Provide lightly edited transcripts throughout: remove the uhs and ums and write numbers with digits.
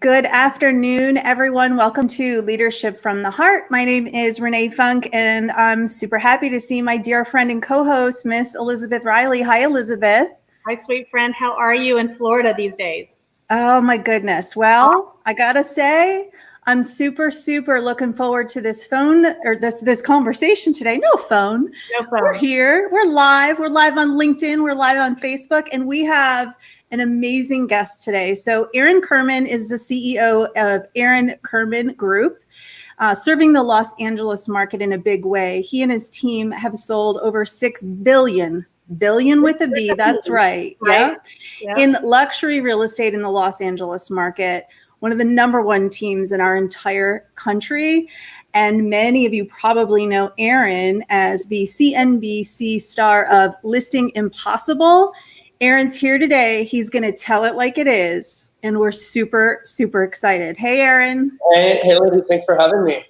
Good afternoon, everyone. Welcome to Leadership from the Heart. My name is Renee Funk, and I'm super happy to see my dear friend and co-host, Miss Elizabeth Riley. Hi, Elizabeth. Hi, sweet friend. How are you in Florida these days? Oh, my goodness. Well, I gotta say, I'm super looking forward to this conversation today. No phone. We're here. We're live. We're live on LinkedIn. We're live on Facebook, and we have an amazing guest today. So Aaron Kirman is the CEO of Aaron Kirman Group, serving the Los Angeles market in a big way. He and his team have sold over $6 billion with a B, that's right. Yeah. In luxury real estate in the Los Angeles market, one of the number one teams in our entire country. And many of you probably know Aaron as the CNBC star of Listing Impossible. Aaron's here today. He's going to tell it like it is. And we're super excited. Hey, Aaron. Hey, ladies. Thanks for having me.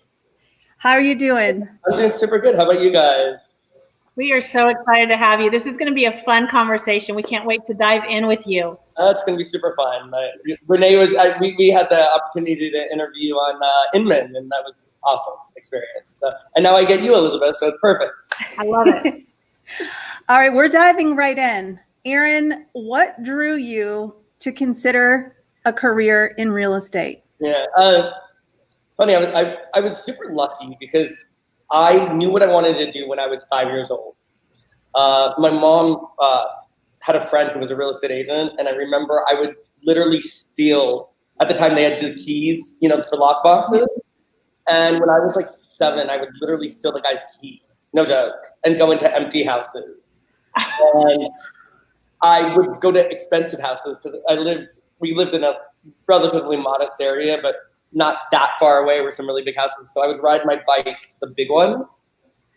How are you doing? I'm doing super good. How about you guys? We are so excited to have you. This is going to be a fun conversation. We can't wait to dive in with you. It's going to be super fun. Renee we had the opportunity to interview on Inman, and that was an awesome experience. And now I get you, Elizabeth, so it's perfect. I love it. All right, we're diving right in. Aaron, what drew you to consider a career in real estate? Yeah, funny. I was super lucky because I knew what I wanted to do when I was 5 years old. My mom had a friend who was a real estate agent, and I remember I would literally steal. At the time, they had the keys, for lock boxes. And when I was like 7, I would literally steal the guy's key, no joke, and go into empty houses. And I would go to expensive houses because we lived in a relatively modest area, but not that far away were some really big houses. So I would ride my bike to the big ones,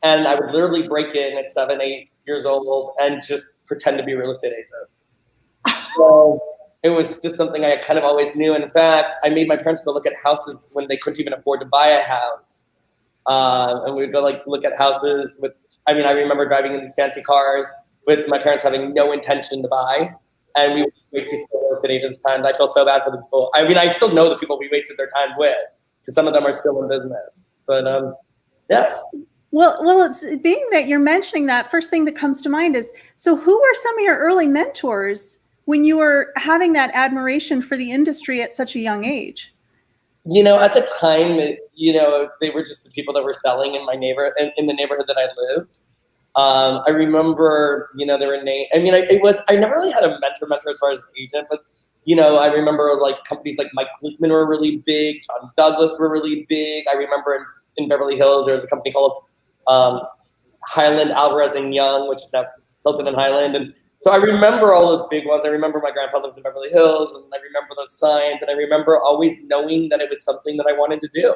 and I would literally break in at 7, 8 years old and just pretend to be a real estate agent. So it was just something I kind of always knew. In fact, I made my parents go look at houses when they couldn't even afford to buy a house. And we would go look at houses I remember driving in these fancy cars with my parents having no intention to buy. And we would waste these real estate agents' time. I feel so bad for the people. I still know the people we wasted their time with because some of them are still in business. But yeah. Well, it's being that you're mentioning that, first thing that comes to mind is, so who were some of your early mentors when you were having that admiration for the industry at such a young age? At the time, they were just the people that were selling in my in the neighborhood that I lived. I remember, there were names. I never really had a mentor as far as an agent, but, I remember companies like Mike Glickman were really big. John Douglas were really big. I remember in Beverly Hills, there was a company called Highland, Alvarez and Young, which is now Hilton and Highland. And so I remember all those big ones. I remember my grandpa lived in Beverly Hills, and I remember those signs. And I remember always knowing that it was something that I wanted to do.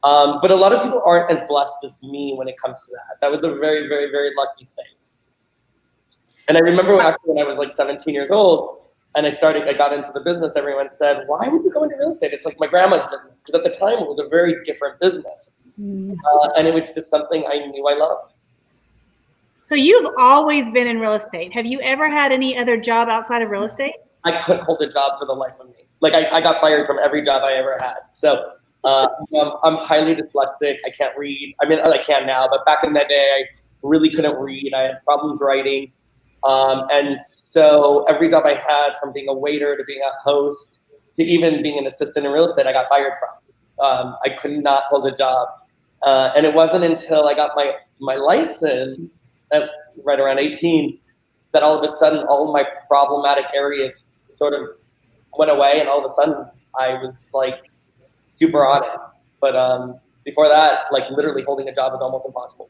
But a lot of people aren't as blessed as me when it comes to that. That was a very, very, very lucky thing. And I remember actually when I was 17 years old and I got into the business, everyone said, why would you go into real estate? It's like my grandma's business. Because at the time it was a very different business. And it was just something I knew I loved. So you've always been in real estate. Have you ever had any other job outside of real estate? I couldn't hold a job for the life of me. I got fired from every job I ever had. So I'm highly dyslexic. I can't read. I can now, but back in that day, I really couldn't read. I had problems writing. And so every job I had, from being a waiter to being a host to even being an assistant in real estate, I got fired from. I could not hold a job. And it wasn't until I got my license at right around 18 that all of a sudden all of my problematic areas sort of went away. And all of a sudden I was super on it. But before that, literally holding a job is almost impossible.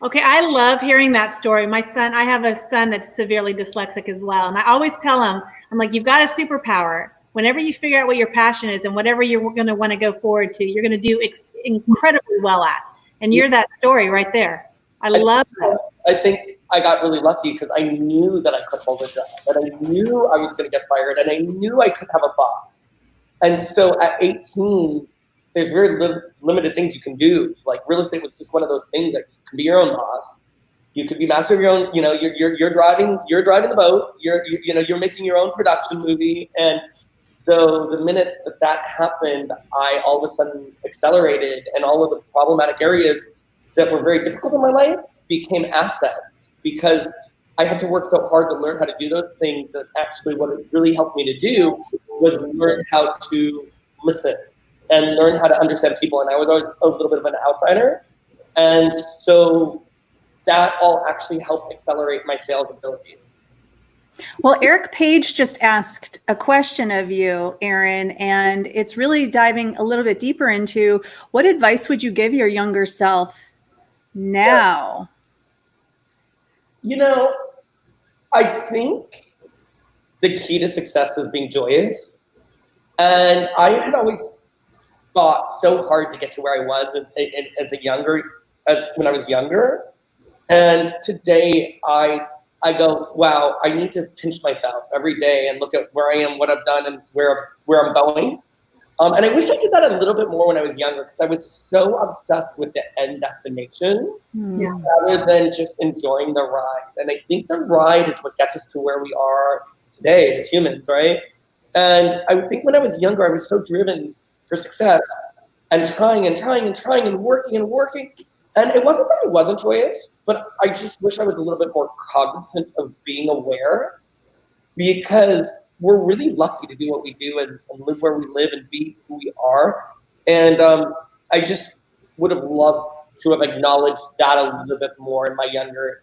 Okay, I love hearing that story. I have a son that's severely dyslexic as well. And I always tell him, I'm like, you've got a superpower. Whenever you figure out what your passion is and whatever you're going to want to go forward to, you're going to do incredibly well at. And you're that story right there. I love that. I think I got really lucky because I knew that I could hold a job. And I knew I was going to get fired. And I knew I could have a boss. And so at 18, there's very limited things you can do. Real estate was just one of those things that you can be your own boss. You could be master of your own. You're driving the boat. You're making your own production movie. And so the minute that happened, I all of a sudden accelerated, and all of the problematic areas that were very difficult in my life became assets, because I had to work so hard to learn how to do those things that actually what it really helped me to do was learn how to listen and learn how to understand people. And I was always a little bit of an outsider. And so that all actually helped accelerate my sales abilities. Well, Eric Page just asked a question of you, Aaron, and it's really diving a little bit deeper into what advice would you give your younger self now? You know, I think the key to success is being joyous. And I had always fought so hard to get to where I was when I was younger. And today I go, wow, I need to pinch myself every day and look at where I am, what I've done, and where I'm going. And I wish I did that a little bit more when I was younger, because I was so obsessed with the end destination rather than just enjoying the ride. And I think the ride is what gets us to where we are today as humans, right? And I think when I was younger, I was so driven for success and trying and working. And it wasn't that I wasn't joyous, but I just wish I was a little bit more cognizant of being aware, because we're really lucky to do what we do and live where we live and be who we are. And I just would have loved to have acknowledged that a little bit more in my younger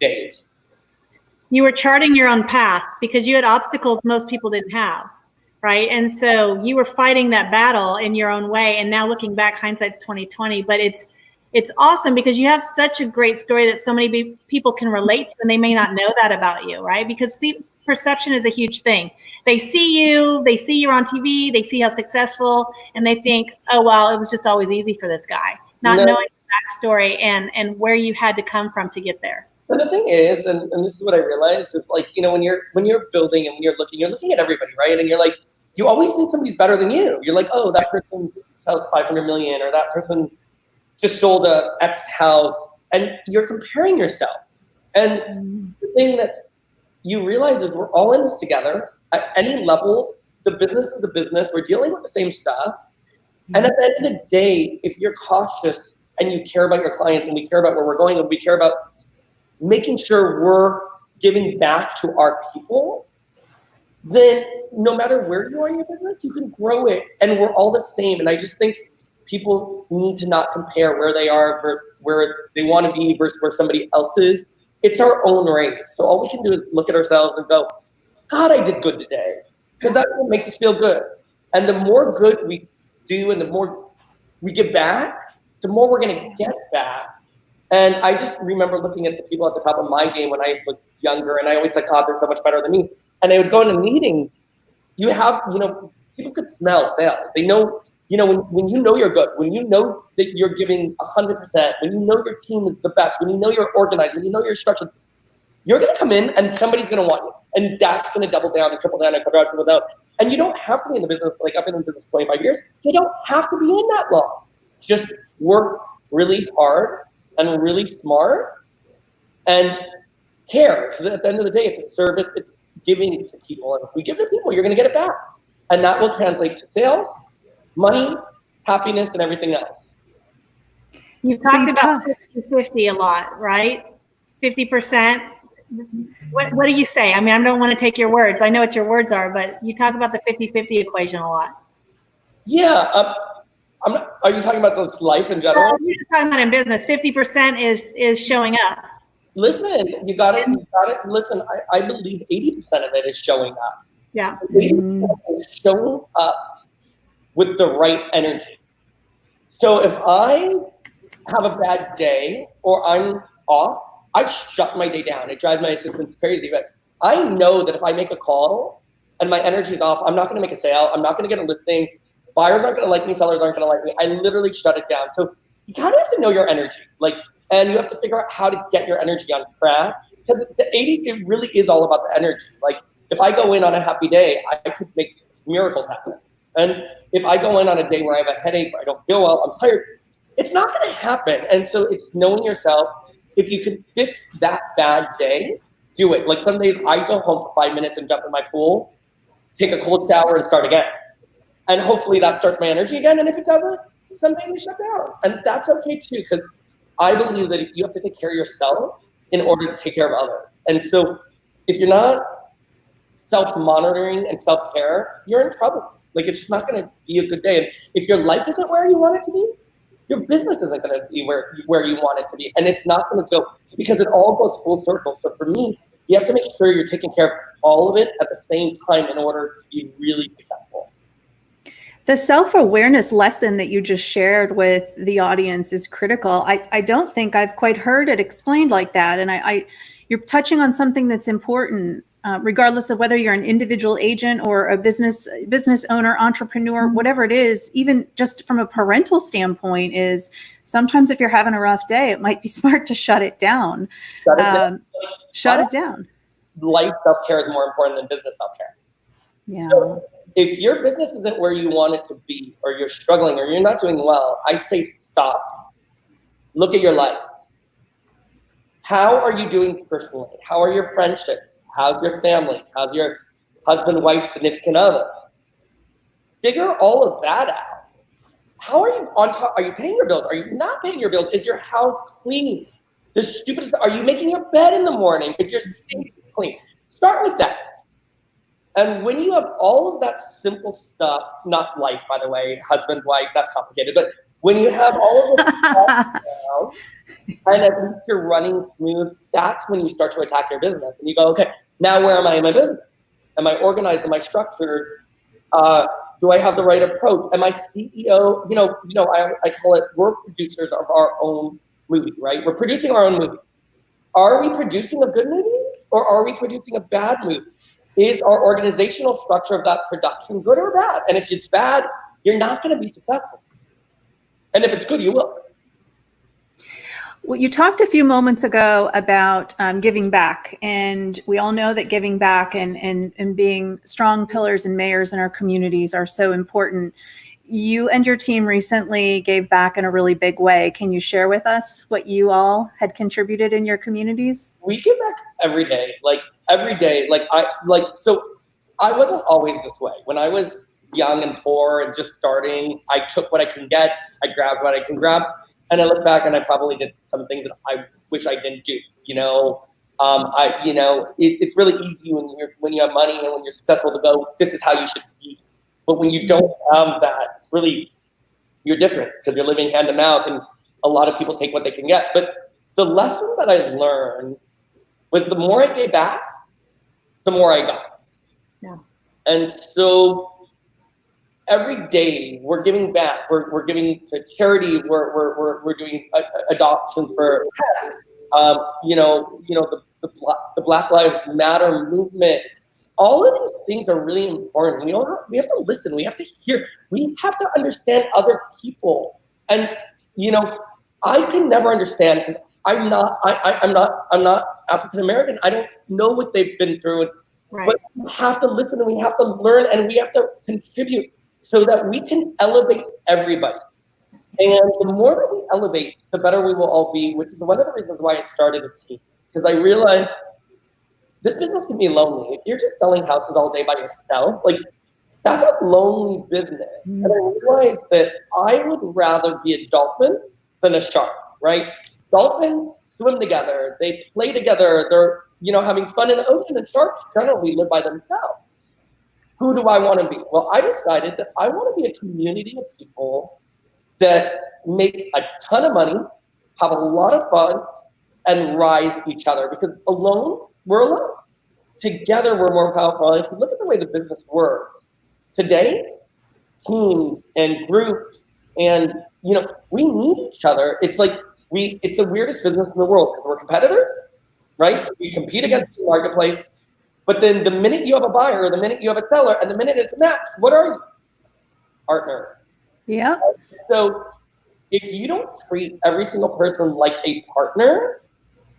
days. You were charting your own path because you had obstacles most people didn't have, right? And so you were fighting that battle in your own way. And now looking back, hindsight's 20/20, but it's awesome because you have such a great story that so many people can relate to, and they may not know that about you, right? Because the perception is a huge thing. They see you're on TV, they see how successful, and they think, oh, well, it was just always easy for this guy, not knowing the backstory and where you had to come from to get there. And the thing is, and this is what I realized, is like, when you're building and when you're looking at everybody, right? And you're like, you always think somebody's better than you. You're like, oh, that person sells 500 million, or that person just sold a X house, and you're comparing yourself. And the thing that you realize is we're all in this together at any level. The business is a business. We're dealing with the same stuff. And at the end of the day, if you're cautious and you care about your clients, and we care about where we're going, and we care about making sure we're giving back to our people, then no matter where you are in your business, you can grow it, and we're all the same. And I just think people need to not compare where they are versus where they want to be versus where somebody else is. It's our own race. So all we can do is look at ourselves and go, God, I did good today. Because that's what makes us feel good. And the more good we do and the more we give back, the more we're going to get back. And I just remember looking at the people at the top of my game when I was younger, and I always said, God, they're so much better than me. And I would go into meetings. People could smell sales. They know, when you know you're good, when you know that you're giving 100%, when you know your team is the best, when you know you're organized, when you know you're structured, you're going to come in and somebody's going to want you. And that's going to double down and triple down and triple down. And you don't have to be in the business, like I've been in the business 25 years. You don't have to be in that long. Just work really hard and really smart and care. Because at the end of the day, it's a service. It's giving to people. And if we give to people, you're going to get it back. And that will translate to sales, money, happiness, and everything else. You talked about 50-50 a lot, right? 50%. What do you say? I mean, I don't want to take your words. I know what your words are, but you talk about the 50-50 equation a lot. Yeah. Are you talking about this life in general? You're just talking about in business. 50% is showing up. Listen, you got it. Listen, I believe 80% of it is showing up. Yeah. 80% is showing up with the right energy. So if I have a bad day or I'm off, I shut my day down. It drives my assistants crazy, but I know that if I make a call and my energy is off, I'm not going to make a sale. I'm not going to get a listing. Buyers aren't going to like me. Sellers aren't going to like me. I literally shut it down. So you kind of have to know your energy, and you have to figure out how to get your energy on track. Because the 80, it really is all about the energy. Like if I go in on a happy day, I could make miracles happen. And if I go in on a day where I have a headache, or I don't feel well, I'm tired, it's not going to happen. And so it's knowing yourself. If you can fix that bad day, do it. Like some days I go home for 5 minutes and jump in my pool, take a cold shower and start again. And hopefully that starts my energy again. And if it doesn't, some days I shut down. And that's okay too, because I believe that you have to take care of yourself in order to take care of others. And so if you're not self-monitoring and self-care, you're in trouble. Like, it's just not going to be a good day. And if your life isn't where you want it to be, your business isn't going to be where you want it to be. And it's not going to go, because it all goes full circle. So for me, you have to make sure you're taking care of all of it at the same time in order to be really successful. The self-awareness lesson that you just shared with the audience is critical. I don't think I've quite heard it explained like that. And you're touching on something that's important, regardless of whether you're an individual agent or a business owner, entrepreneur, whatever it is, even just from a parental standpoint, is sometimes if you're having a rough day, it might be smart to shut it down. Shut it down. Life self-care is more important than business self-care. Yeah. So if your business isn't where you want it to be, or you're struggling, or you're not doing well, I say stop. Look at your life. How are you doing personally? How are your friendships? How's your family? How's your husband, wife, significant other? Figure all of that out. How are you on top? Are you paying your bills? Are you not paying your bills? Is your house clean? The stupidest, are you making your bed in the morning? Is your sink clean? Start with that. And when you have all of that simple stuff, not life, by the way, husband, wife, that's complicated, but when you have all of this stuff down, and at least you're running smooth, that's when you start to attack your business. And you go, okay, now where am I in my business? Am I organized? Am I structured? Do I have the right approach? Am I CEO? I call it, we're producers of our own movie, right? We're producing our own movie. Are we producing a good movie, or are we producing a bad movie? Is our organizational structure of that production good or bad? And if it's bad, you're not going to be successful. And if it's good, you will. Well, you talked a few moments ago about giving back, and we all know that giving back and being strong pillars and mayors in our communities are so important. You and your team recently gave back in a really big way. Can you share with us what you all had contributed in your communities? We give back every day, every day. So I wasn't always this way. When I was young and poor and just starting, I took what I can get, I grabbed what I can grab, and I look back and I probably did some things that I wish I didn't do. It's really easy when you have money and when you're successful to go, this is how you should be. But when you don't have that, it's really, you're different because you're living hand to mouth, and a lot of people take what they can get. But the lesson that I learned was the more I gave back, the more I got. Yeah. And so every day we're giving back. We're giving to charity. We're doing adoptions for pets. The Black Lives Matter movement. All of these things are really important. We have to listen. We have to hear. We have to understand other people. And I can never understand because I'm not African American. I don't know what they've been through. Right. But we have to listen, and we have to learn, and we have to contribute so that we can elevate everybody. And the more that we elevate, the better we will all be, which is one of the reasons why I started a team. Because I realized this business can be lonely. If you're just selling houses all day by yourself, that's a lonely business. Mm-hmm. And I realized that I would rather be a dolphin than a shark, right? Dolphins swim together, they play together, they're having fun in the ocean, and sharks generally live by themselves. Who do I want to be? Well, I decided that I want to be a community of people that make a ton of money, have a lot of fun, and rise each other, because alone, we're alone. Together, we're more powerful. And if you look at the way the business works today, teams and groups, and we need each other. It's it's the weirdest business in the world because we're competitors, right? We compete against the marketplace, but then the minute you have a buyer, the minute you have a seller, and the minute it's a match, what are you? Partners. Yeah. So if you don't treat every single person like a partner,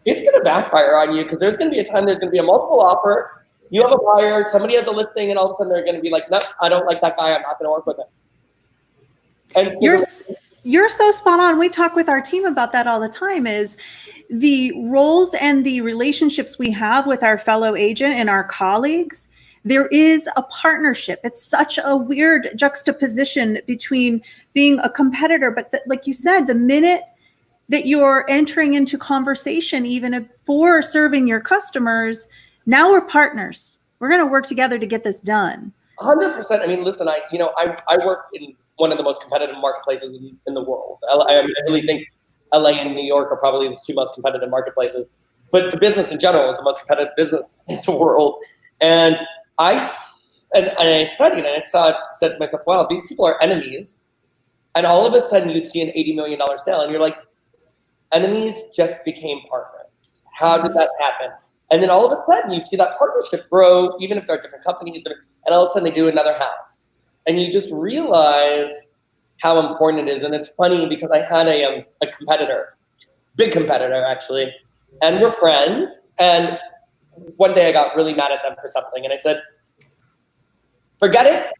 it's going to backfire on you, because there's going to be a time there's going to be a multiple offer. You have a buyer, somebody has a listing, and all of a sudden they're going to be like, no, I don't like that guy. I'm not going to work with him. And you're so spot on. We talk with our team about that all the time, is the roles and the relationships we have with our fellow agent and our colleagues. there is a partnership. It's such a weird juxtaposition between being a competitor, but like you said, the minute that you're entering into conversation, even for serving your customers, now we're partners. We're going to work together to get this done. 100%. I mean, listen, I work in one of the most competitive marketplaces in the world. I really think LA and New York are probably the two most competitive marketplaces. But the business in general is the most competitive business in the world. And I studied and I said to myself, wow, these people are enemies. And all of a sudden you'd see an $80 million sale and you're like, enemies just became partners. How did that happen? And then all of a sudden you see that partnership grow, even if they're different companies, and all of a sudden they do another house. And you just realize how important it is. And it's funny because I had a competitor, big competitor actually, and we're friends. And one day I got really mad at them for something. And I said, forget it.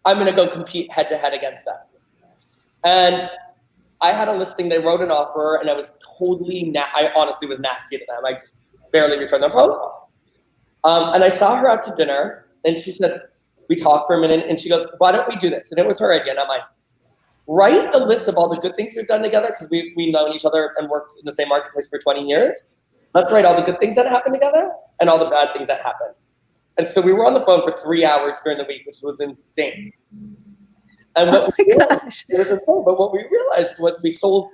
I'm going to go compete head to head against them. And I had a listing. They wrote an offer and I was totally, I honestly was nasty to them. I just barely returned their phone call. And I saw her out to dinner and she said, we talked for a minute and she goes, why don't we do this? And it was her idea. And I'm like, write a list of all the good things we've done together because we've known each other and worked in the same marketplace for 20 years. Let's write all the good things that happened together and all the bad things that happened. And so we were on the phone for 3 hours during the week, which was insane. And what we realized was we sold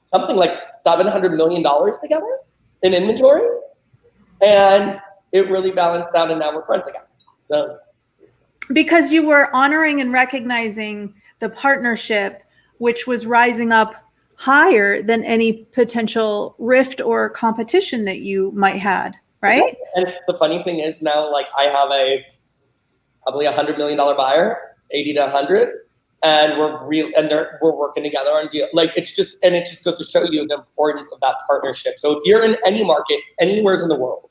something like $700 million together in inventory. And it really balanced out and now we're friends again. So because you were honoring and recognizing the partnership, which was rising up higher than any potential rift or competition that you might had, right? And the funny thing is now, like I have probably $100 million buyer, 80 to 100, and we're working together on deal. Like it just goes to show you the importance of that partnership. So if you're in any market, anywhere in the world,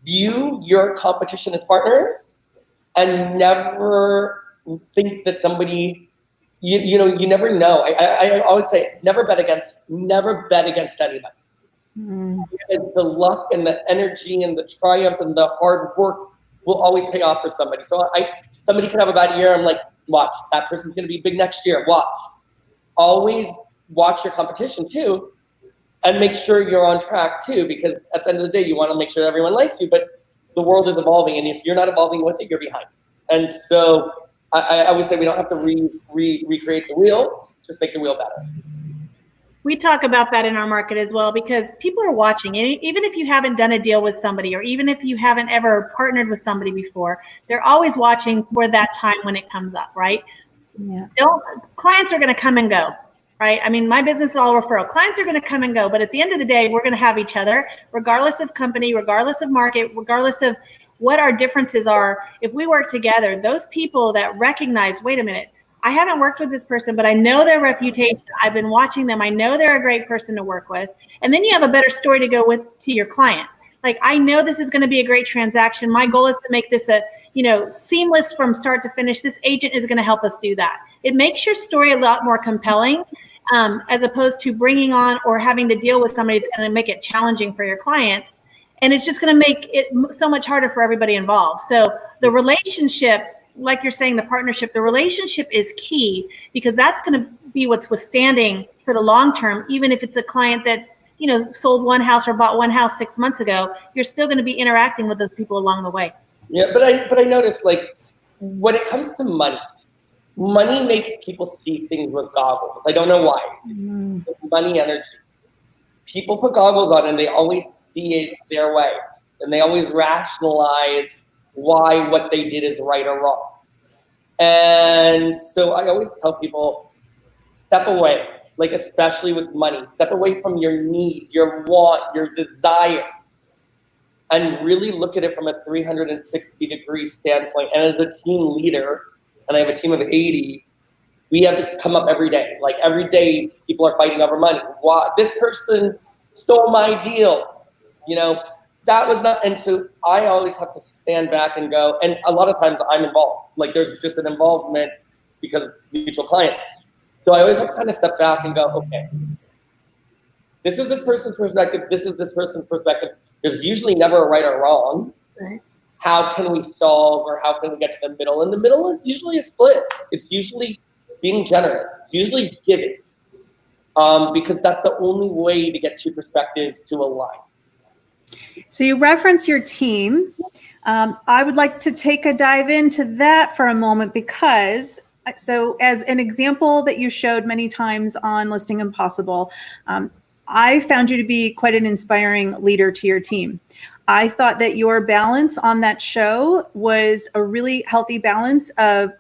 view your competition as partners and never think that somebody. You never know. I always say never bet against anybody. Because the luck and the energy and the triumph and the hard work will always pay off for somebody. So somebody can have a bad year. I'm like, watch, that person's going to be big next year. Watch. Always watch your competition too, and make sure you're on track too. Because at the end of the day, you want to make sure everyone likes you. But the world is evolving, and if you're not evolving with it, you're behind. And so I always say we don't have to recreate the wheel, just make the wheel better. We talk about that in our market as well because people are watching. And even if you haven't done a deal with somebody or even if you haven't ever partnered with somebody before, they're always watching for that time when it comes up, right? Yeah. Clients are going to come and go, right? I mean, my business is all referral. Clients are going to come and go, but at the end of the day, we're going to have each other, regardless of company, regardless of market, regardless of what our differences are. If we work together, those people that recognize, wait a minute, I haven't worked with this person, but I know their reputation. I've been watching them. I know they're a great person to work with. And then you have a better story to go with to your client. Like, I know this is going to be a great transaction. My goal is to make this seamless from start to finish. This agent is going to help us do that. It makes your story a lot more compelling, as opposed to bringing on or having to deal with somebody that's going to make it challenging for your clients. And it's just going to make it so much harder for everybody involved. So the relationship, like you're saying, the partnership, the relationship is key because that's going to be what's withstanding for the long term. Even if it's a client that, sold one house or bought one house 6 months ago, you're still going to be interacting with those people along the way. Yeah, but I noticed, like, when it comes to money makes people see things with goggles. I don't know why. It's money energy. People put goggles on and they always see it their way. And they always rationalize why what they did is right or wrong. And so I always tell people, step away, like especially with money. Step away from your need, your want, your desire, and really look at it from a 360-degree standpoint. And as a team leader, and I have a team of 80, we have this come up every day. Like every day, people are fighting over money. Why? This person stole my deal. That was not, and so I always have to stand back and go, and a lot of times I'm involved. Like there's just an involvement because of mutual clients. So I always have to kind of step back and go, okay, this is this person's perspective, this is this person's perspective. There's usually never a right or wrong. Right. how can we solve or how can we get to the middle? And the middle is usually a split. It's usually being generous. It's usually giving, because that's the only way to get two perspectives to align. So you reference your team. I would like to take a dive into that for a moment, because so as an example that you showed many times on Listing Impossible, I found you to be quite an inspiring leader to your team. I thought that your balance on that show was a really healthy balance of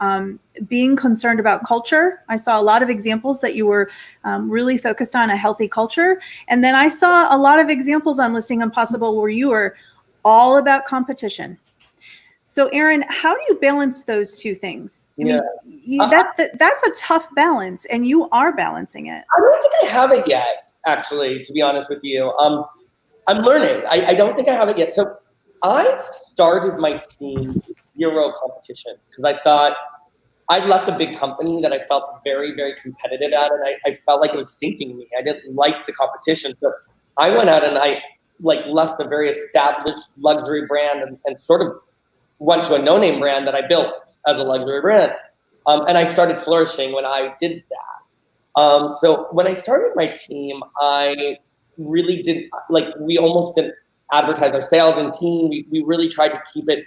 being concerned about culture. I saw a lot of examples that you were really focused on a healthy culture. And then I saw a lot of examples on Listing Impossible where you were all about competition. So Aaron, how do you balance those two things? I mean, that's a tough balance, and you are balancing it. I don't think I have it yet, actually, to be honest with you. I'm learning. I don't think I have it yet. So I started my team zero competition because I thought I left a big company that I felt very, very competitive at, and I felt like it was sinking me. I didn't like the competition. So I went out and I left a very established luxury brand and sort of went to a no-name brand that I built as a luxury brand. And I started flourishing when I did that. So when I started my team, I really didn't, we almost didn't advertise our sales and team. We really tried to keep it.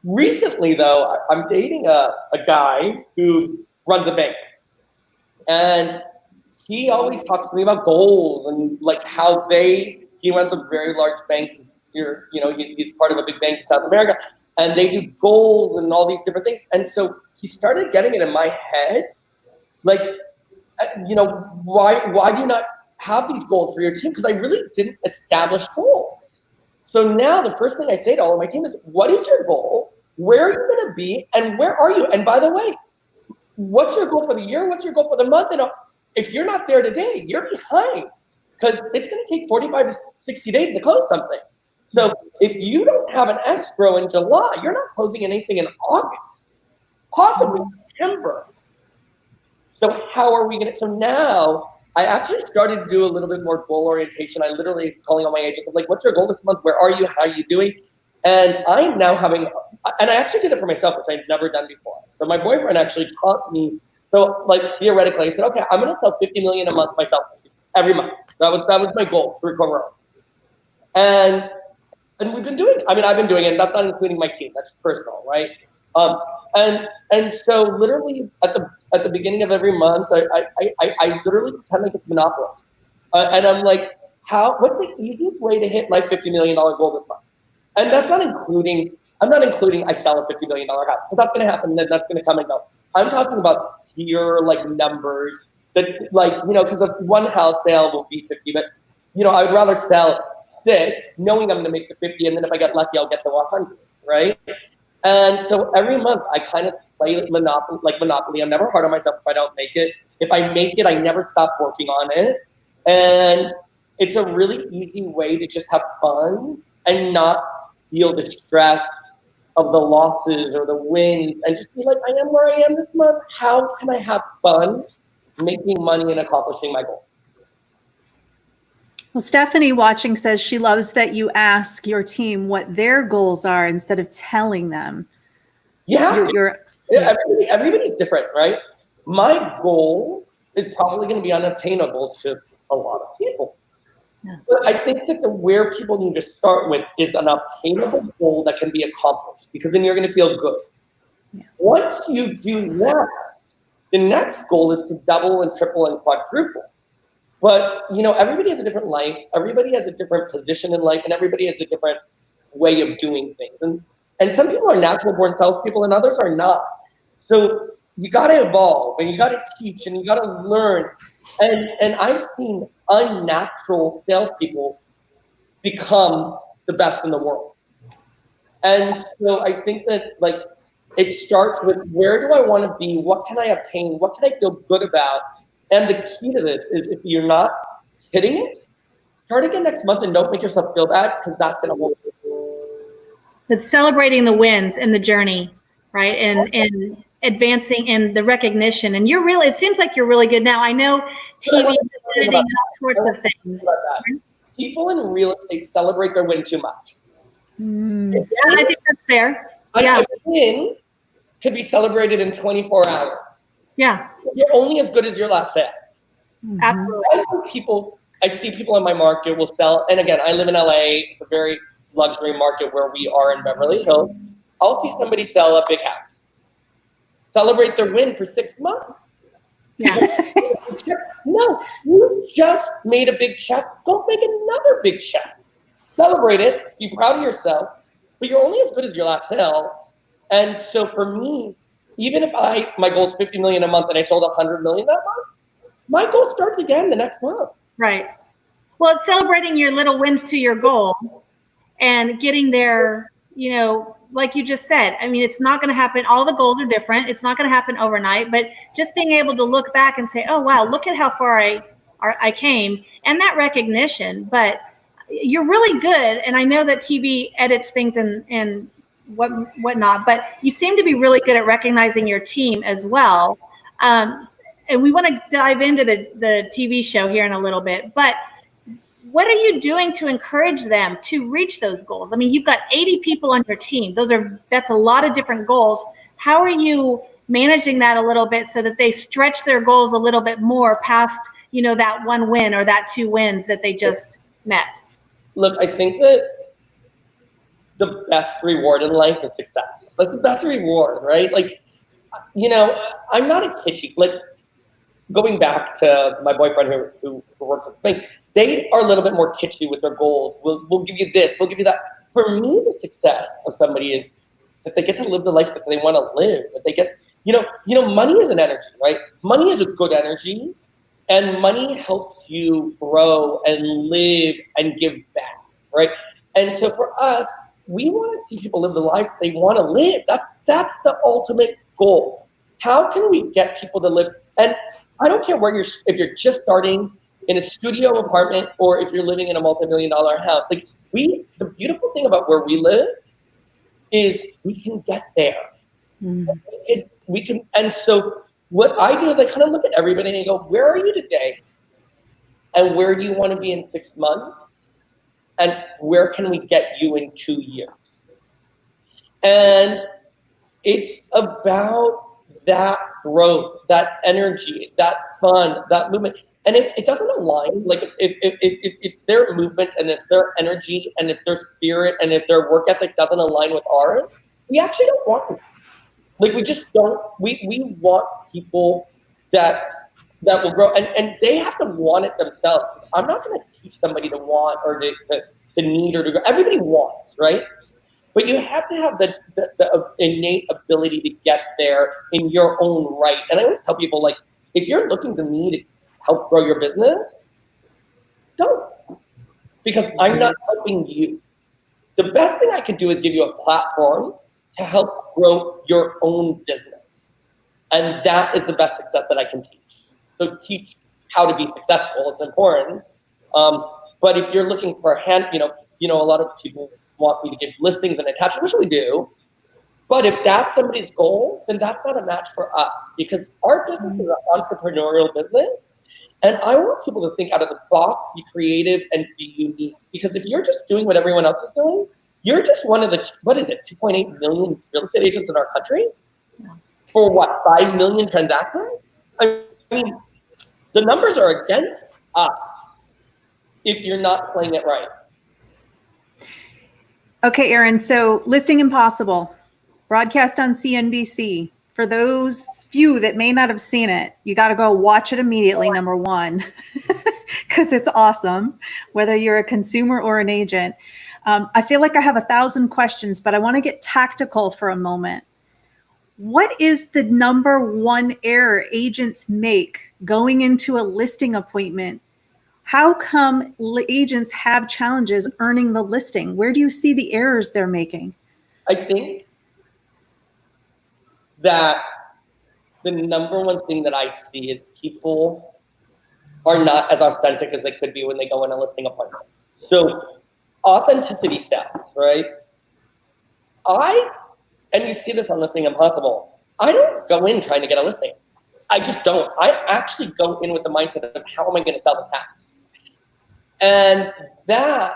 Recently, though, I'm dating a guy who runs a bank. And he always talks to me about goals and how he runs a very large bank. He's part of a big bank in South America, and they do goals and all these different things. And so he started getting it in my head, why do you not have these goals for your team? Because I really didn't establish goals. So now the first thing I say to all of my team is, what is your goal? Where are you going to be? And where are you? And by the way, what's your goal for the year? What's your goal for the month? And if you're not there today, you're behind, because it's going to take 45 to 60 days to close something. So if you don't have an escrow in July, you're not closing anything in August, possibly September. So how are we going to? So now I actually started to do a little bit more goal orientation. I literally calling all my agents. I'm like, what's your goal this month? Where are you? How are you doing? And I'm now and I actually did it for myself, which I've never done before. So my boyfriend actually taught me. So theoretically, I said, okay, I'm going to sell $50 million a month myself every month. That was my goal, 3 quarter row. And we've been doing it. I mean, I've been doing it, and that's not including my team. That's personal, right? And so literally at the beginning of every month, I literally pretend like it's Monopoly. And I'm like, what's the easiest way to hit my $50 million goal this month? And that's not including, I sell a $50 million house, because that's going to happen, and then that's going to come and go. I'm talking about pure numbers that because of one house sale will be 50, but I would rather sell 6, knowing I'm going to make the 50, and then if I get lucky, I'll get to 100, right? And so every month I kind of play Monopoly. I'm never hard on myself if I don't make it. If I make it, I never stop working on it. And it's a really easy way to just have fun and not feel the stress of the losses or the wins, and just be like, I am where I am this month. How can I have fun making money and accomplishing my goal? Well, Stephanie watching says she loves that you ask your team what their goals are instead of telling them. Yeah, everybody's different, right? My goal is probably going to be unattainable to a lot of people. Yeah. But I think that where people need to start with is an obtainable goal that can be accomplished, because then you're going to feel good. Yeah. Once you do that, the next goal is to double and triple and quadruple. But, everybody has a different life. Everybody has a different position in life, and everybody has a different way of doing things. And some people are natural born salespeople and others are not. So you got to evolve, and you got to teach, and you got to learn. And I've seen unnatural salespeople become the best in the world. And so I think that it starts with, where do I want to be? What can I obtain? What can I feel good about? And the key to this is, if you're not hitting it, start again next month and don't make yourself feel bad, because that's going to hold you. It's celebrating the wins in the journey, right? And advancing in the recognition. And it seems like you're really good now. I know TV, editing, all sorts of things. People in real estate celebrate their win too much. Yeah, I think that's fair. A win could be celebrated in 24 hours. Yeah. You're only as good as your last sale. Absolutely. I see people in my market will sell, and again, I live in LA. It's a very luxury market where we are in Beverly Hills. I'll see somebody sell a big house, celebrate their win for 6 months. Yeah. No, you just made a big check. Don't make another big check. Celebrate it. Be proud of yourself. But you're only as good as your last sale. And so for me, even if my goal is 50 million a month and I sold 100 million that month, my goal starts again the next month. Right. Well, it's celebrating your little wins to your goal and getting there, you know, like you just said. I mean, it's not going to happen. All the goals are different. It's not going to happen overnight, but just being able to look back and say, oh, wow, look at how far I came, and that recognition. But you're really good. And I know that TV edits things and whatnot, but you seem to be really good at recognizing your team as well. And we want to dive into the TV show here in a little bit, but what are you doing to encourage them to reach those goals? I mean, you've got 80 people on your team. That's a lot of different goals. How are you managing that a little bit so that they stretch their goals a little bit more past, you know, that one win or that 2 wins that they just met? Look, I think that the best reward in life is success. That's the best reward, right? Like, you know, I'm not a kitschy, like, going back to my boyfriend who works at Spain, they are a little bit more kitschy with their goals. We'll give you this, we'll give you that. For me, the success of somebody is that they get to live the life that they want to live. That they get, you know, money is an energy, right? Money is a good energy, and money helps you grow and live and give back, right? And so for us, we want to see people live the lives they want to live. That's the ultimate goal. How can we get people to live? And I don't care where if you're just starting in a studio apartment or if you're living in a multi-million-dollar house. Like, the beautiful thing about where we live is we can get there. We can, and so what I do is I kind of look at everybody and go, where are you today? And where do you want to be in 6 months? And where can we get you in 2 years? And it's about that growth, that energy, that fun, that movement. And if it doesn't align, like if their movement and if their energy and if their spirit and if their work ethic doesn't align with ours, we actually don't want them. Like, we just don't, we want people that will grow, and they have to want it themselves. I'm not going to teach somebody to want or to need or to grow. Everybody wants, right? But you have to have the innate ability to get there in your own right. And I always tell people, like, if you're looking to me to help grow your business, don't. Because I'm not helping you. The best thing I could do is give you a platform to help grow your own business. And that is the best success that I can teach. So teach how to be successful. It's important. But if you're looking for a hand, you know, a lot of people want me to give listings and attachments, which we do. But if that's somebody's goal, then that's not a match for us, because our business is an entrepreneurial business. And I want people to think out of the box, be creative, and be unique. Because if you're just doing what everyone else is doing, you're just one of the, 2.8 million real estate agents in our country? For what, 5 million transactions? I mean, the numbers are against us if you're not playing it right. Okay, Aaron, so Listing Impossible, broadcast on CNBC. For those few that may not have seen it, you got to go watch it immediately, number one, because it's awesome, whether you're a consumer or an agent. I feel like I have 1,000 questions, but I want to get tactical for a moment. What is the number one error agents make going into a listing appointment? How come agents have challenges earning the listing? Where do you see the errors they're making? I think that the number one thing that I see is people are not as authentic as they could be when they go in a listing appointment. So authenticity sells, right? And you see this on Listing Impossible, I don't go in trying to get a listing. I just don't. I actually go in with the mindset of, how am I going to sell this house? And that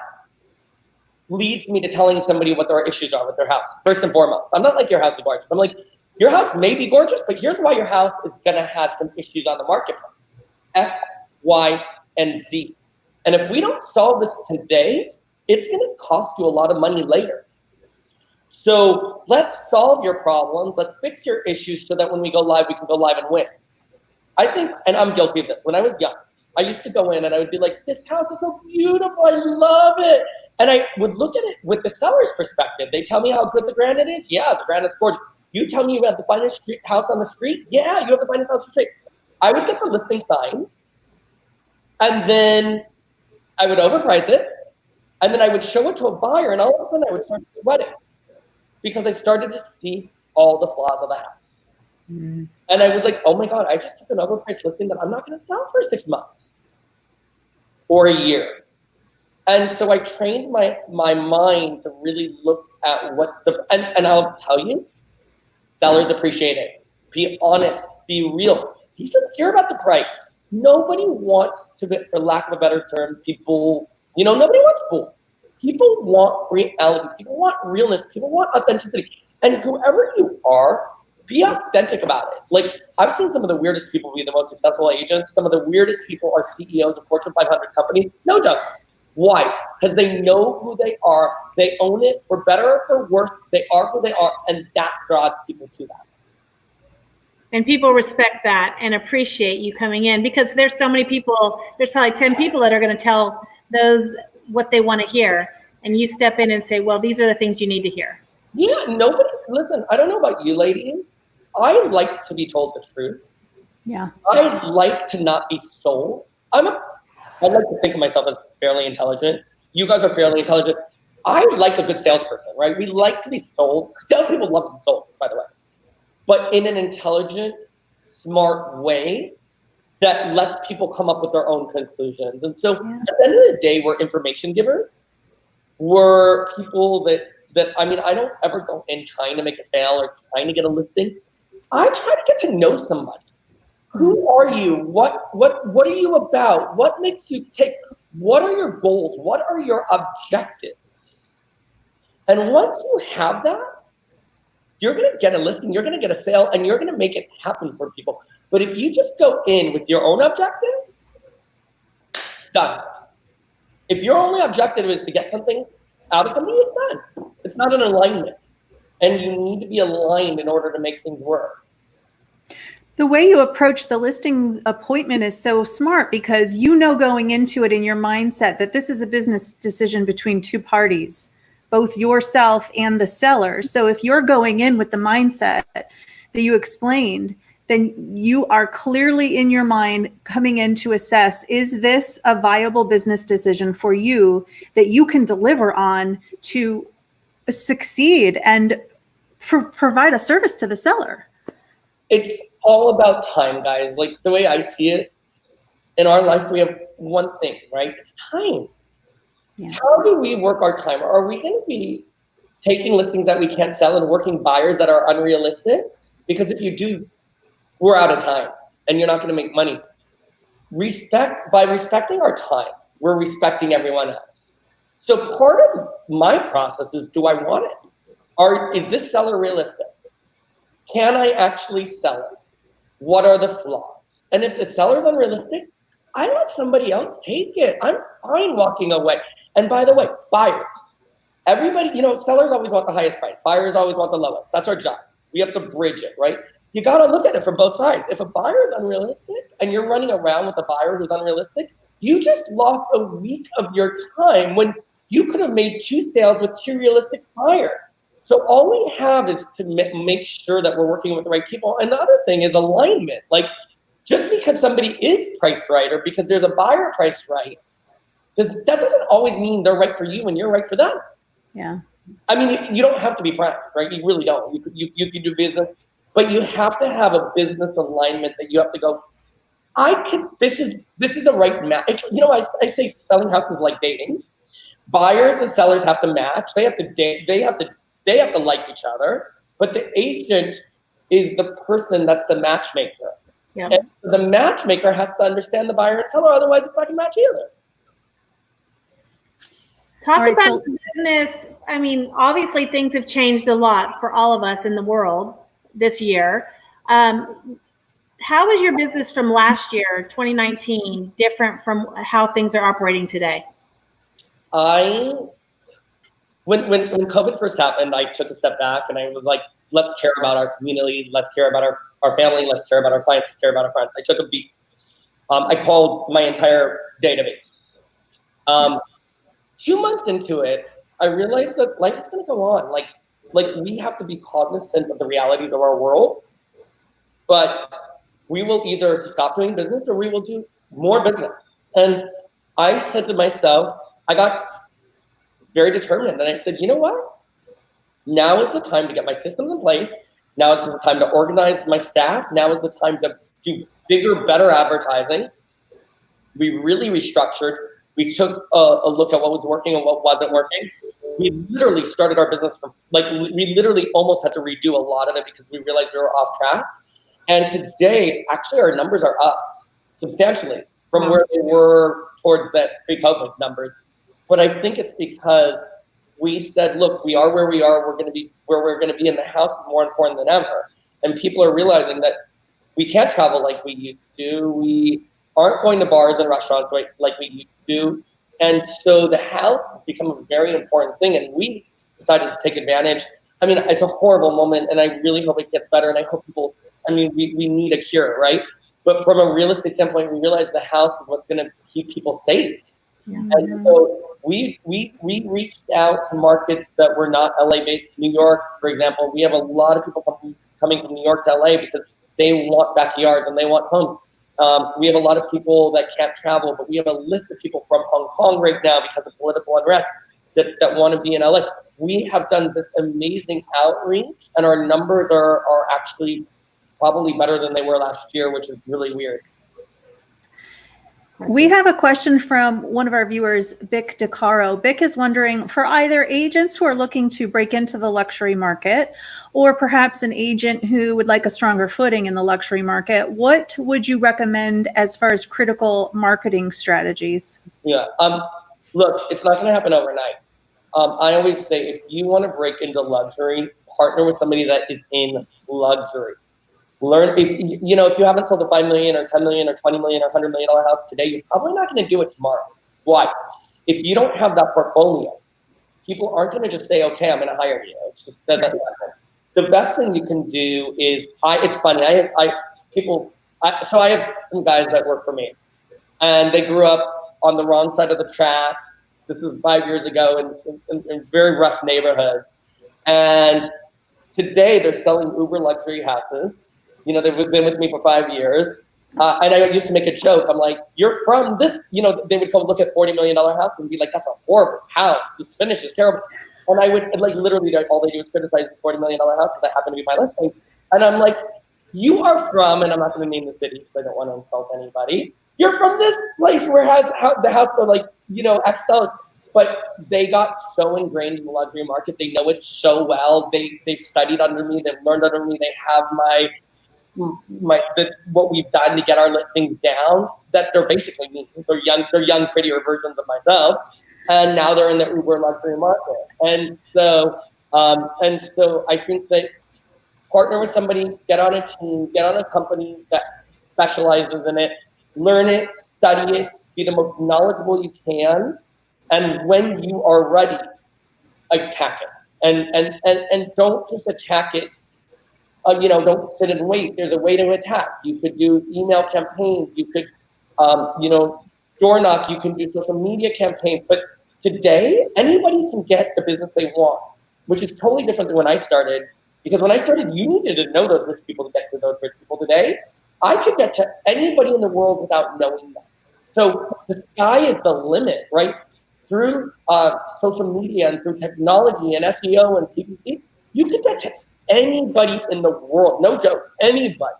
leads me to telling somebody what their issues are with their house. First and foremost, I'm not like your house is gorgeous. I'm like, your house may be gorgeous, but here's why your house is going to have some issues on the marketplace. X, Y, and Z. And if we don't solve this today, it's going to cost you a lot of money later. So let's solve your problems. Let's fix your issues so that when we go live, we can go live and win. I think, and I'm guilty of this, when I was young, I used to go in and I would be like, this house is so beautiful, I love it. And I would look at it with the seller's perspective. They tell me how good the granite is. Yeah, the granite's gorgeous. You tell me you have the finest house on the street. Yeah, you have the finest house on the street. I would get the listing signed, and then I would overprice it, and then I would show it to a buyer, and all of a sudden I would start sweating because I started to see all the flaws of the house. And I was like, oh my God, I just took an overpriced listing that I'm not going to sell for 6 months or a year. And so I trained my mind to really look at what's and I'll tell you, sellers appreciate it. Be honest, be real, be sincere about the price. Nobody wants to, for lack of a better term, people, nobody wants bull. People want reality. People want realness. People want authenticity. And whoever you are, be authentic about it. Like, I've seen some of the weirdest people be the most successful agents. Some of the weirdest people are CEOs of Fortune 500 companies. No joke. Why? Because they know who they are. They own it. For better or for worse, they are who they are. And that draws people to that. And people respect that and appreciate you coming in, because there's so many people, there's probably 10 people that are going to tell those what they want to hear. And you step in and say, well, these are the things you need to hear. Yeah, listen, I don't know about you ladies. I like to be told the truth. Yeah. I like to not be sold. I like to think of myself as fairly intelligent. You guys are fairly intelligent. I like a good salesperson, right? We like to be sold. Salespeople love to be sold, by the way. But in an intelligent, smart way that lets people come up with their own conclusions. And so at the end of the day, we're information givers. We're people that I don't ever go in trying to make a sale or trying to get a listing. I try to get to know somebody. Who are you? What are you about? What makes you tick? What are your goals? What are your objectives? And once you have that, you're going to get a listing, you're going to get a sale, and you're going to make it happen for people. But if you just go in with your own objective, done. If your only objective is to get something out of somebody, it's done. It's not an alignment. And you need to be aligned in order to make things work. The way you approach the listings appointment is so smart, because going into it in your mindset that this is a business decision between two parties, both yourself and the seller. So if you're going in with the mindset that you explained, then you are clearly in your mind coming in to assess, is this a viable business decision for you that you can deliver on to succeed and provide a service to the seller? It's all about time, guys. Like, the way I see it, in our life, we have one thing, right? It's time. Yeah. How do we work our time? Are we going to be taking listings that we can't sell and working buyers that are unrealistic? Because if you do, we're out of time and you're not going to make money. By respecting our time, we're respecting everyone else. So part of my process is, do I want it? Is this seller realistic? Can I actually sell it? What are the flaws? And if the seller's unrealistic, I let somebody else take it. I'm fine walking away. And by the way, buyers, everybody, sellers always want the highest price. Buyers always want the lowest. That's our job. We have to bridge it, right? You got to look at it from both sides. If a buyer is unrealistic and you're running around with a buyer who's unrealistic, you just lost a week of your time when you could have made 2 sales with 2 realistic buyers. So all we have is to make sure that we're working with the right people. And the other thing is alignment. Like, just because somebody is priced right or because there's a buyer priced right, that doesn't always mean they're right for you and you're right for them. Yeah. I mean, you don't have to be friends, right? You really don't. You can do business, but you have to have a business alignment that you have to go, this is the right match. I say selling houses is like dating. Buyers and sellers have to match. They have to date. They have to like each other. But the agent is the person that's the matchmaker. Yeah. And the matchmaker has to understand the buyer and seller. Otherwise, it's not going to match either. Talk right, about business. I mean, obviously things have changed a lot for all of us in the world this year. How was your business from last year, 2019, different from how things are operating today? When COVID first happened, I took a step back and I was like, let's care about our community, let's care about our family, let's care about our clients, let's care about our friends. I took a beat. I called my entire database. 2 months into it, I realized that life is going to go on. Like we have to be cognizant of the realities of our world, but we will either stop doing business or we will do more business. And I said to myself, I got very determined. And I said, you know what? Now is the time to get my systems in place. Now is the time to organize my staff. Now is the time to do bigger, better advertising. We really restructured. We took a look at what was working and what wasn't working. We literally started our business from, we literally almost had to redo a lot of it because we realized we were off track. And today, actually, our numbers are up substantially from where they were towards that pre-COVID numbers. But I think it's because we said, look, we are where we are. We're going to be where we're going to be, and the house is more important than ever. And people are realizing that we can't travel like we used to. We aren't going to bars and restaurants like we used to. And so the house has become a very important thing. And we decided to take advantage. I mean, it's a horrible moment, and I really hope it gets better. And I hope people, we need a cure, right? But from a real estate standpoint, we realize the house is what's going to keep people safe. Yeah. And so we reached out to markets that were not LA based. New York, for example, we have a lot of people coming from New York to LA because they want backyards and they want homes. We have a lot of people that can't travel, but we have a list of people from Hong Kong right now because of political unrest that want to be in LA. We have done this amazing outreach, and our numbers are actually probably better than they were last year, which is really weird. We have a question from one of our viewers, Bic DeCaro. Bic is wondering, for either agents who are looking to break into the luxury market or perhaps an agent who would like a stronger footing in the luxury market, what would you recommend as far as critical marketing strategies? Yeah, look, it's not going to happen overnight. I always say, if you want to break into luxury, partner with somebody that is in luxury. Learn, if you haven't sold a $5 million or $10 million or $20 million or $100 million house today, you're probably not going to do it tomorrow. Why? If you don't have that portfolio, people aren't going to just say, okay, I'm going to hire you. It just doesn't happen. The best thing you can do is, it's funny, so I have some guys that work for me, and they grew up on the wrong side of the tracks. This was 5 years ago in very rough neighborhoods. And today they're selling uber luxury houses. They've been with me for 5 years. And I used to make a joke. I'm like, you're from this, they would come look at $40 million house and be like, that's a horrible house. This finish is terrible. And I would, literally, all they do is criticize the $40 million house that happen to be my listings. And I'm like, you are from, and I'm not going to name the city because I don't want to insult anybody. You're from this place where the house are X$. But they got so ingrained in the luxury market. They know it so well. They've studied under me. They've learned under me. They have what we've done to get our listings down, that they're basically me. They're young, prettier versions of myself. And now they're in the uber luxury market. And so I think that partner with somebody, get on a team, get on a company that specializes in it, learn it, study it, be the most knowledgeable you can. And when you are ready, attack it. And don't just attack it. Don't sit and wait. There's a way to attack. You could do email campaigns. You could, door knock. You can do social media campaigns. But today, anybody can get the business they want, which is totally different than when I started. Because when I started, you needed to know those rich people to get to those rich people. Today, I could get to anybody in the world without knowing them. So the sky is the limit, right? Through social media and through technology and SEO and PPC, you could get to anybody in the world. No joke, anybody.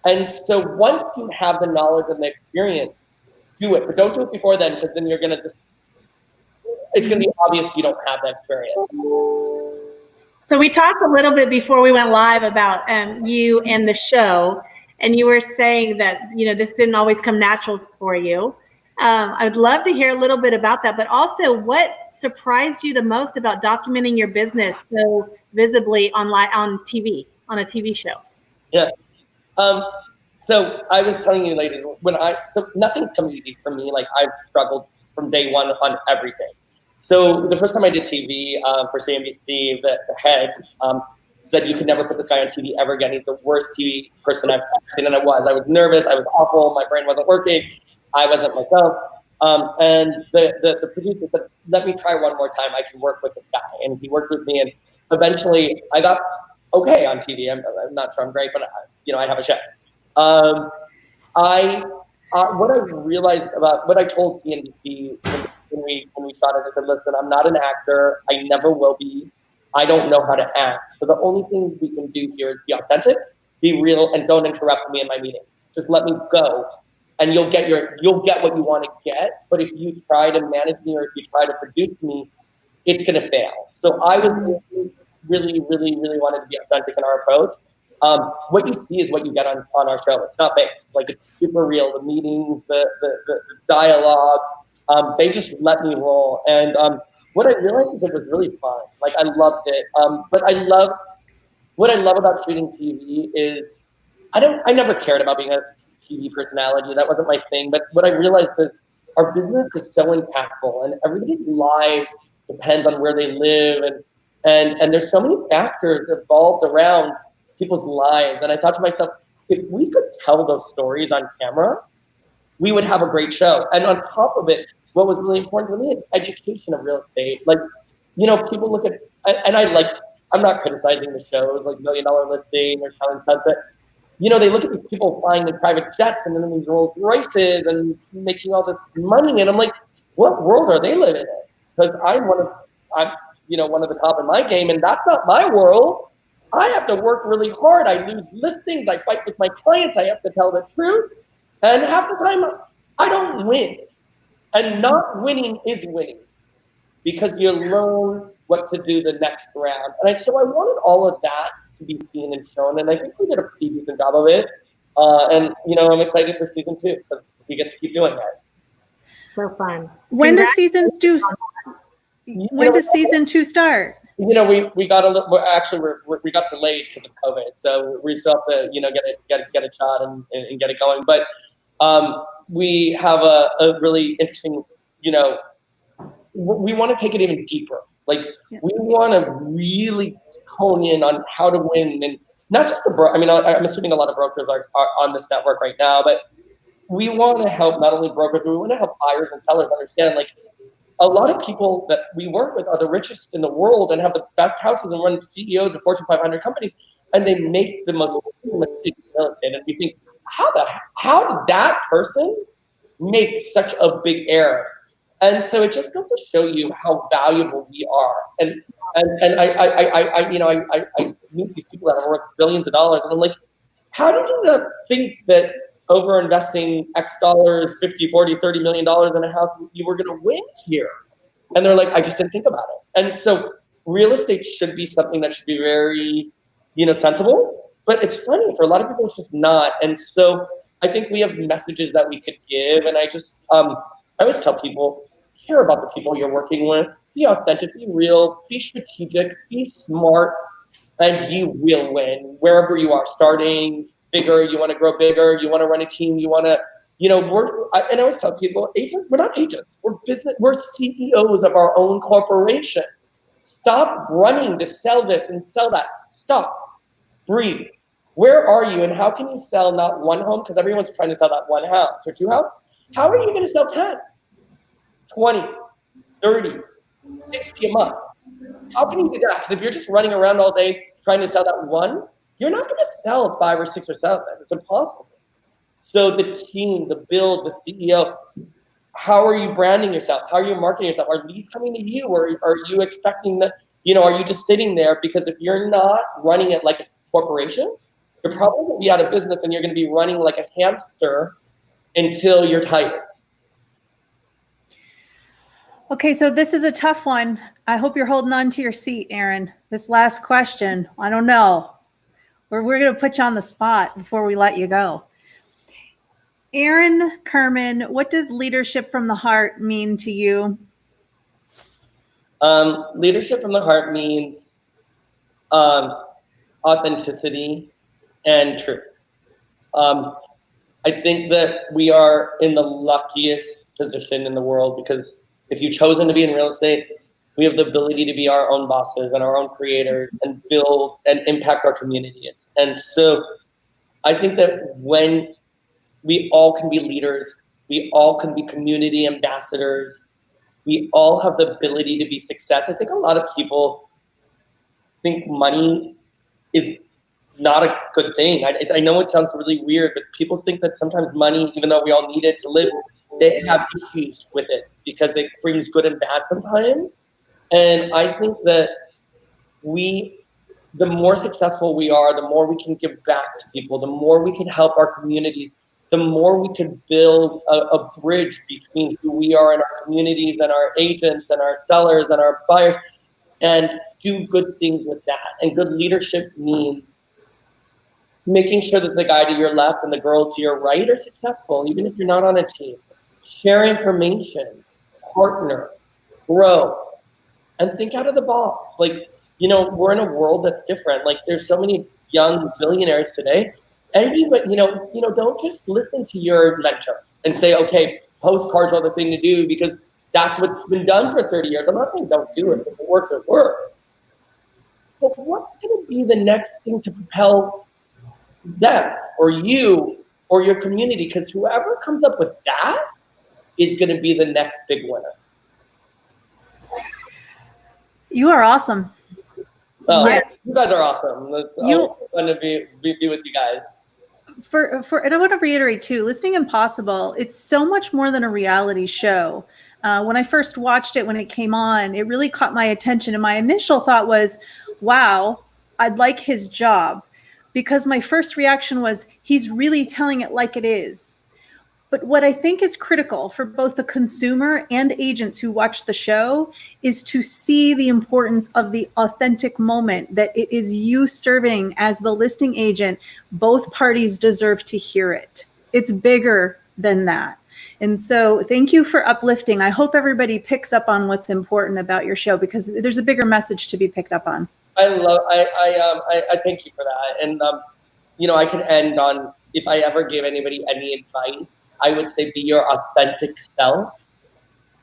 And so once you have the knowledge and the experience, do it. But don't do it before then, because then you're going to it's going to be obvious you don't have that experience. So we talked a little bit before we went live about you and the show, and you were saying that, this didn't always come natural for you. I would love to hear a little bit about that, but also what surprised you the most about documenting your business so visibly on TV, on a TV show? Yeah. So I was telling you, ladies, so nothing's come easy for me. Like, I've struggled from day one on everything. So the first time I did TV for CNBC, the head said, you could never put this guy on TV ever again. He's the worst TV person I've ever seen. And I was nervous. I was awful. My brain wasn't working. I wasn't myself. And the producer said, let me try one more time. I can work with this guy. And he worked with me. And eventually I got okay on TV. I'm not sure I'm great, but I have a show. What I realized about what I told CNBC when we shot it, I said, listen, I'm not an actor. I never will be. I don't know how to act. So the only thing we can do here is be authentic, be real, and don't interrupt me in my meetings. Just let me go, and you'll get what you want to get. But if you try to manage me or if you try to produce me, it's going to fail. So I was really wanted to be authentic in our approach. What you see is what you get on our show. It's not fake. Like, it's super real. The meetings, the dialogue, they just let me roll. And what I realized is it was really fun. Like, I loved it. But what I love about shooting TV is I never cared about being a TV personality. That wasn't my thing. But what I realized is our business is so impactful, and everybody's lives depends on where they live, and there's so many factors involved around people's lives. And I thought to myself, if we could tell those stories on camera, we would have a great show. And on top of it, what was really important to me is education of real estate. Like, people look at, and I'm not criticizing the shows like $1 Million Listing or Selling Sunset. They look at these people flying in private jets and then in these Rolls Royces and making all this money. And I'm like, what world are they living in? Because I'm one of the top in my game, and that's not my world. I have to work really hard. I lose listings. I fight with my clients. I have to tell the truth. And half the time, I don't win. And not winning is winning, because you learn what to do the next round. And so I wanted all of that to be seen and shown. And I think we did a pretty decent job of it. And I'm excited for season 2 because we get to keep doing that. So fun. When does season 2 start? We got we got delayed because of COVID, so we still have to get a shot and get it going. But we have a really interesting, we want to take it even deeper. Like, we want to really hone in on how to win, and not just I'm assuming a lot of brokers are on this network right now, but we want to help not only brokers, but we want to help buyers and sellers understand, like, a lot of people that we work with are the richest in the world and have the best houses and run CEOs of Fortune 500 companies, and they make the most mistakes in real estate. And you think, how did that person make such a big error? And so it just goes to show you how valuable we are. And I meet these people that are worth billions of dollars, and I'm like, how did you not think that over investing X dollars, 50, 40, $30 million in a house, you were going to win here? And they're like, I just didn't think about it. And so real estate should be something that should be very, sensible, but it's funny for a lot of people, it's just not. And so I think we have messages that we could give. And I just, I always tell people, care about the people you're working with, be authentic, be real, be strategic, be smart, and you will win wherever you are starting. Bigger, you want to grow bigger, you want to run a team, you want to, and I always tell people, agents, we're not agents, we're CEOs of our own corporation. Stop running to sell this and sell that. Stop, breathe. Where are you, and how can you sell not one home, because everyone's trying to sell that one house or 2 houses? How are you going to sell 10, 20, 30, 60 a month? How can you do that? Because if you're just running around all day trying to sell that one, you're not going to sell 5 or 6 or 7. It's impossible. So the team, the build, the CEO, how are you branding yourself? How are you marketing yourself? Are leads coming to you? Or are you expecting that, are you just sitting there? Because if you're not running it like a corporation, you're probably going to be out of business, and you're going to be running like a hamster until you're tired. Okay, so this is a tough one. I hope you're holding on to your seat, Aaron. This last question, I don't know. We're going to put you on the spot before we let you go. Aaron Kirman, what does leadership from the heart mean to you? Leadership from the heart means authenticity and truth. I think that we are in the luckiest position in the world because if you've chosen to be in real estate, we have the ability to be our own bosses and our own creators and build and impact our communities. And so I think that when we all can be leaders, we all can be community ambassadors, we all have the ability to be success. I think a lot of people think money is not a good thing. I know it sounds really weird, but people think that sometimes money, even though we all need it to live, they have issues with it because it brings good and bad sometimes. And I think that the more successful we are, the more we can give back to people, the more we can help our communities, the more we can build a bridge between who we are in our communities and our agents and our sellers and our buyers, and do good things with that. And good leadership means making sure that the guy to your left and the girl to your right are successful, even if you're not on a team. Share information, partner, grow, and think out of the box. Like, you know, we're in a world that's different. Like, there's so many young billionaires today. But don't just listen to your mentor and say, okay, postcards are the thing to do because that's what's been done for 30 years. I'm not saying don't do it. If it works, it works. But what's going to be the next thing to propel them or you or your community? Because whoever comes up with that is going to be the next big winner. You are awesome. Oh, yeah. You guys are awesome. It's fun to be with you guys. And I want to reiterate too, Listening Impossible, it's so much more than a reality show. When I first watched it, when it came on, it really caught my attention. And my initial thought was, wow, I'd like his job. Because my first reaction was, he's really telling it like it is. But what I think is critical for both the consumer and agents who watch the show is to see the importance of the authentic moment, that it is you serving as the listing agent. Both parties deserve to hear it. It's bigger than that. And so thank you for uplifting. I hope everybody picks up on what's important about your show because there's a bigger message to be picked up on. I thank you for that. And, I can end on, if I ever gave anybody any advice, I would say be your authentic self.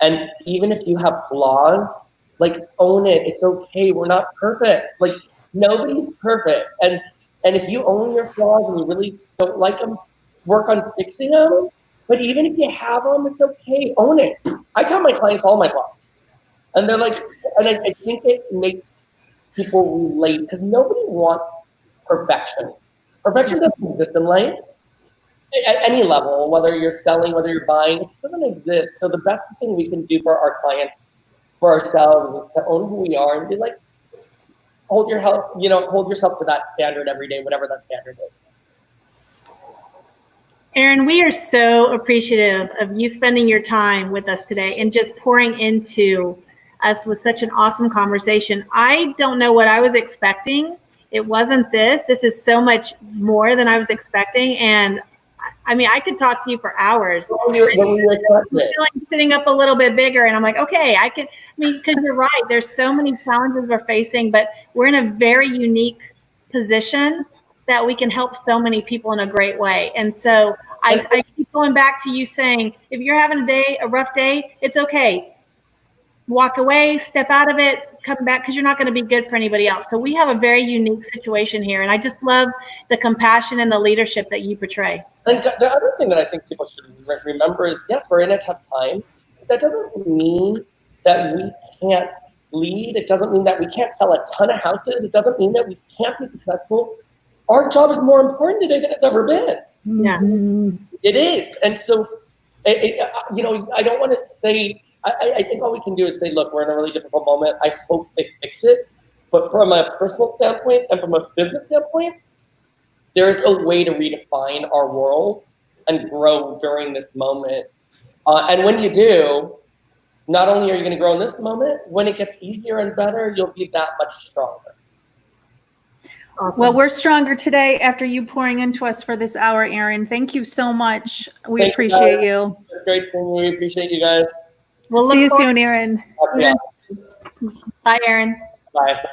And even if you have flaws, like, own it. It's okay. We're not perfect. Like, nobody's perfect. And if you own your flaws and you really don't like them, work on fixing them. But even if you have them, it's okay. Own it. I tell my clients all my flaws. And they're like, and I think it makes people relate because nobody wants perfection. Perfection doesn't exist in life. At any level, whether you're selling, whether you're buying, it just doesn't exist. So the best thing we can do for our clients, for ourselves, is to own who we are and be like, hold yourself to that standard every day, whatever that standard is. Erin, we are so appreciative of you spending your time with us today and just pouring into us with such an awesome conversation. I don't know what I was expecting. It wasn't this. This is so much more than I was expecting. And I mean, I could talk to you for hours. What were you expecting? I feel like sitting up a little bit bigger, and I'm like, okay, because you're right. There's so many challenges we're facing, but we're in a very unique position that we can help so many people in a great way. And so I keep going back to you saying, if you're having a rough day, it's okay. Walk away, step out of it, come back, because you're not going to be good for anybody else. So we have a very unique situation here. And I just love the compassion and the leadership that you portray. And the other thing that I think people should remember is, yes, we're in a tough time. But that doesn't mean that we can't lead. It doesn't mean that we can't sell a ton of houses. It doesn't mean that we can't be successful. Our job is more important today than it's ever been. Yeah, it is. And so, I don't want to say, I think all we can do is say, look, we're in a really difficult moment. I hope they fix it. But from a personal standpoint and from a business standpoint, there is a way to redefine our world and grow during this moment. And when you do, not only are you going to grow in this moment, when it gets easier and better, you'll be that much stronger. awesome. Well, we're stronger today after you pouring into us for this hour, Erin. Thank you so much. We appreciate you. It's great seeing you. We appreciate you guys. We'll see you soon, Erin. Yeah. Bye, Erin. Bye.